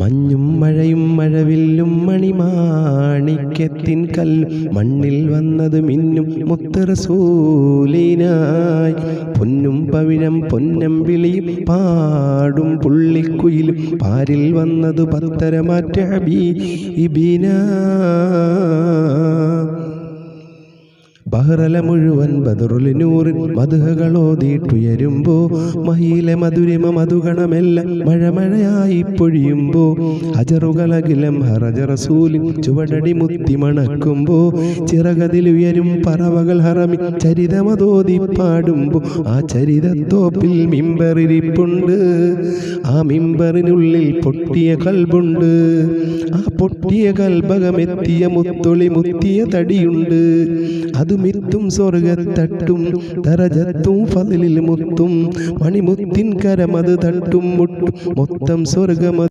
മഞ്ഞും മഴയും മഴവില്ലും മണിമാണിക്യത്തിൻ കല്ലും മണ്ണിൽ വന്നത് മിന്നും മുത്ത് റസൂലിനായി. പൊന്നും പവിഴം പൊന്നം വിളിയും പാടും പുള്ളിക്കുയിലും പാരിൽ വന്നത് പത്തരമാറ്റ ഹബീബിനാ. ബഹ്റല മുഴുവൻ ബദറുൽ നൂറിൻ മദ്ഹുകളോതിട്ടുയരുമ്പോ മഹിയിലെ മധുരിമ മധുഗണമെല്ലാം മഴമഴയായി പൊഴിയുമ്പോ ഹജറുകളകിലം ഹറജ റസൂലിൻ ചുവടടി മുത്തി മണക്കുമ്പോ ചിറകതിലുയരും പറവകൾ ഹറമി ചരിതമതോതി പാടുമ്പോ ആ ചരിതത്തോപ്പിൽ മിമ്പറിരിപ്പുണ്ട്. ആ മിമ്പറിനുള്ളിൽ പൊട്ടിയ കൽബുണ്ട്. ആ പൊട്ടിയ കൽബകമെത്തിയ മുത്തൊളി മുത്തിയ തടിയുണ്ട്. അത് മിത്തും സ്വർഗത്തട്ടും ദറജത്തും ഫളിലിൽ മുത്തും മണിമുത്തിൻ കരമത് തട്ടും മുട്ടും മൊത്തം സ്വർഗമ